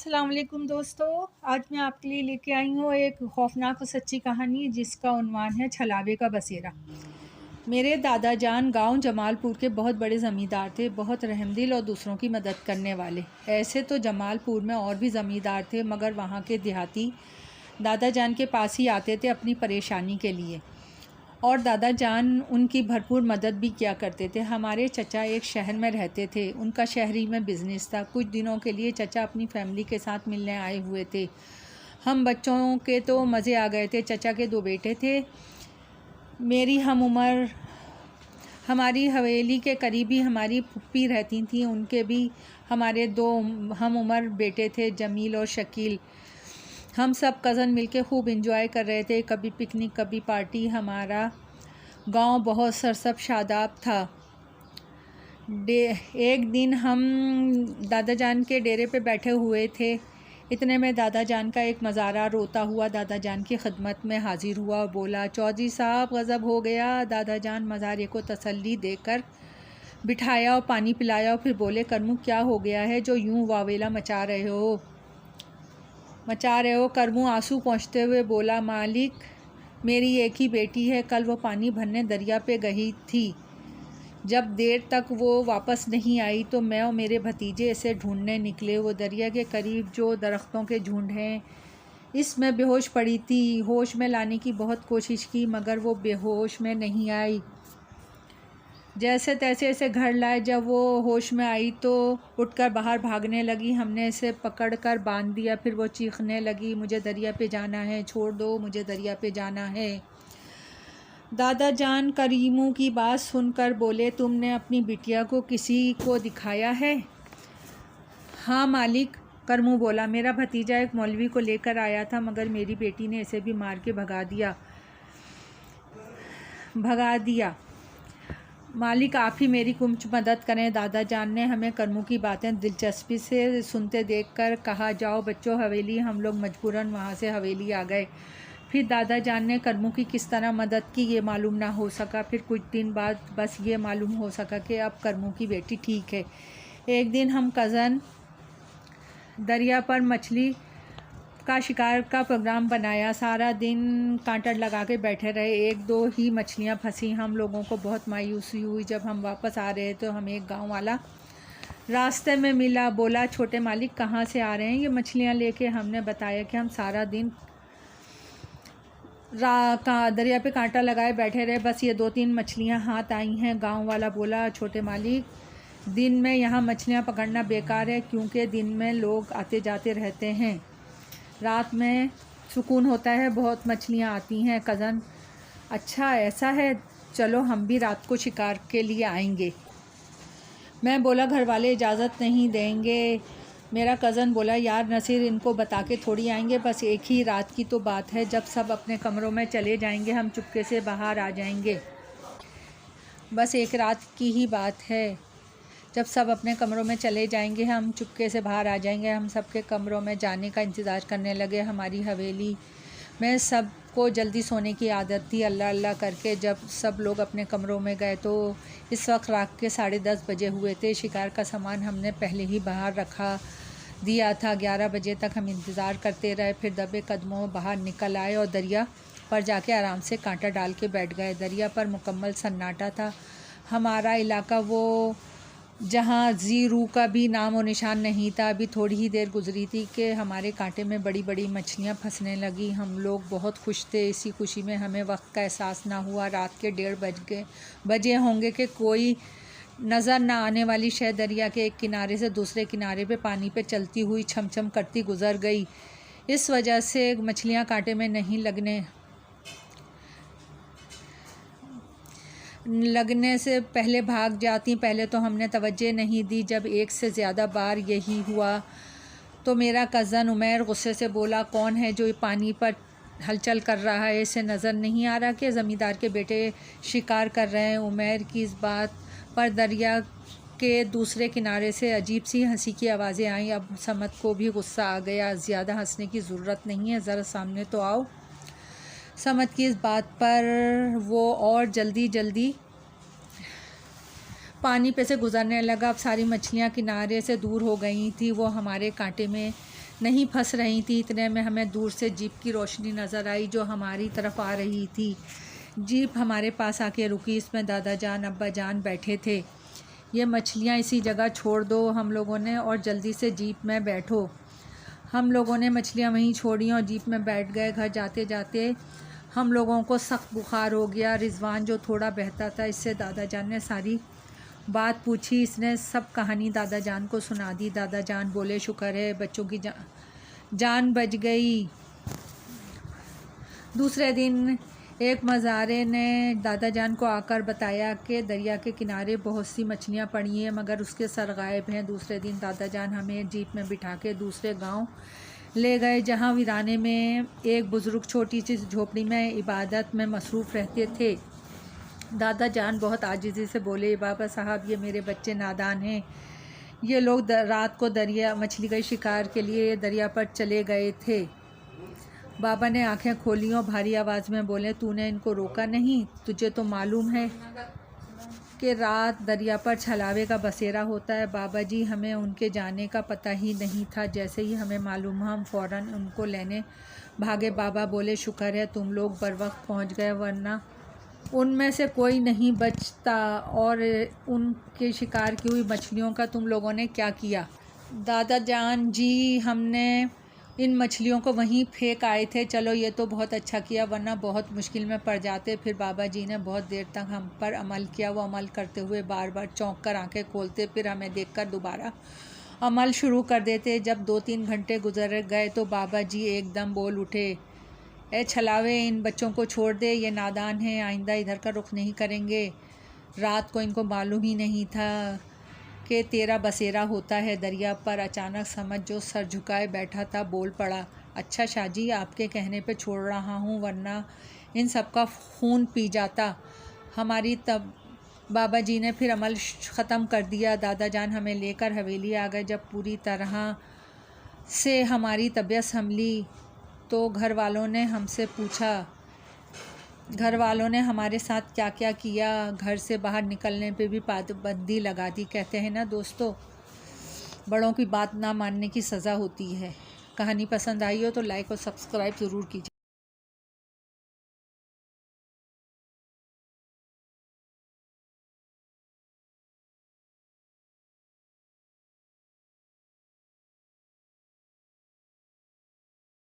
अस्सलाम वालेकुम दोस्तों। आज मैं आपके लिए लेके आई हूँ एक खौफनाक और सच्ची कहानी जिसका उन्वान है छलावे का बसेरा। मेरे दादा जान गांव जमालपुर के बहुत बड़े ज़मींदार थे, बहुत रहमदिल और दूसरों की मदद करने वाले। ऐसे तो जमालपुर में और भी ज़मींदार थे, मगर वहाँ के देहाती दादा जान के पास ही आते थे अपनी परेशानी के लिए, और दादा जान उनकी भरपूर मदद भी किया करते थे। हमारे चचा एक शहर में रहते थे, उनका शहरी में बिज़नेस था। कुछ दिनों के लिए चचा अपनी फैमिली के साथ मिलने आए हुए थे। हम बच्चों के तो मज़े आ गए थे। चचा के 2 बेटे थे, मेरी हम उम्र। हमारी हवेली के करीब ही हमारी फुप्पी रहती थी, उनके भी हमारे 2 हम उम्र बेटे थे, जमील और शकील। हम सब कज़न मिलके खूब एंजॉय कर रहे थे, कभी पिकनिक कभी पार्टी। हमारा गांव बहुत सरसब शादाब था। एक दिन हम दादा जान के डेरे पे बैठे हुए थे, इतने में दादा जान का एक मज़ारा रोता हुआ दादा जान की खिदमत में हाजिर हुआ और बोला, चौधरी साहब गज़ब हो गया। दादा जान मज़ारे को तसल्ली देकर बिठाया और पानी पिलाया और फिर बोले, करमू क्या हो गया है जो यूं वावेला मचा रहे हो। करमू आंसू पोंछते हुए बोला, मालिक मेरी एक ही बेटी है, कल वो पानी भरने दरिया पे गई थी। जब देर तक वो वापस नहीं आई तो मैं और मेरे भतीजे इसे ढूंढने निकले। वो दरिया के करीब जो दरख्तों के झुंड हैं, इसमें बेहोश पड़ी थी। होश में लाने की बहुत कोशिश की, मगर वो बेहोश में नहीं आई। जैसे तैसे इसे घर लाए। जब वो होश में आई तो उठकर बाहर भागने लगी। हमने इसे पकड़कर बांध दिया। फिर वो चीखने लगी, मुझे दरिया पे जाना है, छोड़ दो, मुझे दरिया पे जाना है। दादा जान करीमू की बात सुनकर बोले, तुमने अपनी बिटिया को किसी को दिखाया है? हाँ मालिक, करमू बोला, मेरा भतीजा एक मौलवी को लेकर आया था, मगर मेरी बेटी ने इसे भी मार के भगा दिया। मालिक आप ही मेरी कुछ मदद करें। दादा जान ने हमें करमू की बातें दिलचस्पी से सुनते देखकर कहा, जाओ बच्चों हवेली। हम लोग मजबूरन वहाँ से हवेली आ गए। फिर दादा जान ने करमू की किस तरह मदद की ये मालूम ना हो सका। फिर कुछ दिन बाद बस ये मालूम हो सका कि अब करमू की बेटी ठीक है। एक दिन हम कज़न दरिया पर मछली का शिकार का प्रोग्राम बनाया। सारा दिन कांटा लगा के बैठे रहे। 1-2 ही मछलियां फंसी। हम लोगों को बहुत मायूसी हुई। जब हम वापस आ रहे तो हमें एक गांव वाला रास्ते में मिला। बोला, छोटे मालिक कहाँ से आ रहे हैं ये मछलियां लेके? हमने बताया कि हम सारा दिन दरिया पे कांटा लगाए बैठे रहे, बस ये 2-3 मछलियां हाथ आई हैं। गाँव वाला बोला, छोटे मालिक दिन में यहाँ मछलियाँ पकड़ना बेकार है, क्योंकि दिन में लोग आते जाते रहते हैं, रात में सुकून होता है, बहुत मछलियाँ आती हैं। कज़न, अच्छा ऐसा है, चलो हम भी रात को शिकार के लिए आएंगे। मैं बोला, घर वाले इजाज़त नहीं देंगे। मेरा कज़न बोला, यार नसीर, इनको बता के थोड़ी आएंगे, बस एक ही रात की तो बात है। जब सब अपने कमरों में चले जाएंगे हम चुपके से बाहर आ जाएंगे। बस एक रात की ही बात है। जब सब अपने कमरों में चले जाएंगे हम चुपके से बाहर आ जाएंगे। हम सबके कमरों में जाने का इंतज़ार करने लगे। हमारी हवेली में सबको जल्दी सोने की आदत थी। अल्लाह अल्लाह करके जब सब लोग अपने कमरों में गए तो इस वक्त रात के 10:30 बजे हुए थे। शिकार का सामान हमने पहले ही बाहर रखा दिया था। 11 बजे तक हम इंतज़ार करते रहे। फिर दबे कदमों बाहर निकल आए और दरिया पर जाके आराम से कांटा डाल के बैठ गए। दरिया पर मुकम्मल सन्नाटा था। हमारा इलाका वो जहाँ ज़ीरू का भी नाम और निशान नहीं था। अभी थोड़ी ही देर गुजरी थी कि हमारे कांटे में बड़ी बड़ी मछलियाँ फंसने लगी। हम लोग बहुत खुश थे। इसी खुशी में हमें वक्त का एहसास ना हुआ। रात के 1:30 बजे होंगे कि कोई नज़र ना आने वाली शय दरिया के एक किनारे से दूसरे किनारे पे पानी पे चलती हुई छम छम करती गुजर गई। इस वजह से मछलियाँ कांटे में नहीं लगने से पहले भाग जाती। पहले तो हमने तवज्जो नहीं दी। जब एक से ज़्यादा बार यही हुआ तो मेरा कज़न उमैर गुस्से से बोला, कौन है जो पानी पर हलचल कर रहा है? इसे नज़र नहीं आ रहा कि ज़मींदार के बेटे शिकार कर रहे हैं? उमैर की इस बात पर दरिया के दूसरे किनारे से अजीब सी हंसी की आवाज़ें आईं। अब समत को भी गुस्सा आ गया। ज़्यादा हंसने की ज़रूरत नहीं है, ज़रा सामने तो आओ। समत की इस बात पर वो और जल्दी पानी पे से गुज़रने लगा। अब सारी मछलियाँ किनारे से दूर हो गई थी। वो हमारे कांटे में नहीं फंस रही थी। इतने में हमें दूर से जीप की रोशनी नज़र आई जो हमारी तरफ आ रही थी। जीप हमारे पास आके रुकी। इसमें दादा जान अब्बा जान बैठे थे। ये मछलियाँ इसी जगह छोड़ दो हम लोगों ने और जल्दी से जीप में बैठो। हम लोगों ने मछलियाँ वहीं छोड़ी और जीप में बैठ गए। घर जाते जाते हम लोगों को सख्त बुखार हो गया। रिजवान जो थोड़ा बहता था, इससे दादा जान ने सारी बात पूछी। इसने सब कहानी दादा जान को सुना दी। दादा जान बोले शुक्र है बच्चों की जान बच गई। दूसरे दिन एक मज़ारे ने दादा जान को आकर बताया कि दरिया के किनारे बहुत सी मछलियाँ पड़ी हैं मगर उसके सर गायब हैं। दूसरे दिन दादा जान हमें जीप में बिठा के दूसरे गांव ले गए जहां वीराने में एक बुज़ुर्ग छोटी सी झोपड़ी में इबादत में मसरूफ़ रहते थे। दादा जान बहुत आजिज़ी से बोले, बाबा साहब ये मेरे बच्चे नादान हैं। ये लोग रात को दरिया मछली के शिकार के लिए दरिया पर चले गए थे। बाबा ने आंखें खोली और भारी आवाज़ में बोले, तूने इनको रोका नहीं? तुझे तो मालूम है कि रात दरिया पर छलावे का बसेरा होता है। बाबा जी हमें उनके जाने का पता ही नहीं था। जैसे ही हमें मालूम हम फ़ौरन उनको लेने भागे। बाबा बोले शुक्र है तुम लोग बर वक्त पहुँच गए वरना उनमें से कोई नहीं बचता। और उनके शिकार की हुई मछलियों का तुम लोगों ने क्या किया? दादा जान जी हमने इन मछलियों को वहीं फेंक आए थे। चलो ये तो बहुत अच्छा किया वरना बहुत मुश्किल में पड़ जाते। फिर बाबा जी ने बहुत देर तक हम पर अमल किया। वो अमल करते हुए बार बार चौंक कर आंखें खोलते, फिर हमें देखकर दोबारा अमल शुरू कर देते। जब 2-3 घंटे गुजर गए तो बाबा जी एकदम बोल उठे, ए छलावे इन बच्चों को छोड़ दे, ये नादान हैं, आइंदा इधर का रुख नहीं करेंगे। रात को इनको मालूम ही नहीं था कि तेरा बसेरा होता है दरिया पर। अचानक समझ जो सर झुकाए बैठा था बोल पड़ा, अच्छा शाहजी आपके कहने पे छोड़ रहा हूँ वरना इन सब का खून पी जाता हमारी। तब बाबा जी ने फिर अमल ख़त्म कर दिया। दादा जान हमें लेकर हवेली आ गए। जब पूरी तरह से हमारी तबीयत संभली तो घर वालों ने हमसे पूछा, घर वालों ने हमारे साथ क्या क्या किया। घर से बाहर निकलने पे भी पाबंदी लगा दी। कहते हैं ना दोस्तों, बड़ों की बात ना मानने की सज़ा होती है। कहानी पसंद आई हो तो लाइक और सब्सक्राइब ज़रूर कीजिए।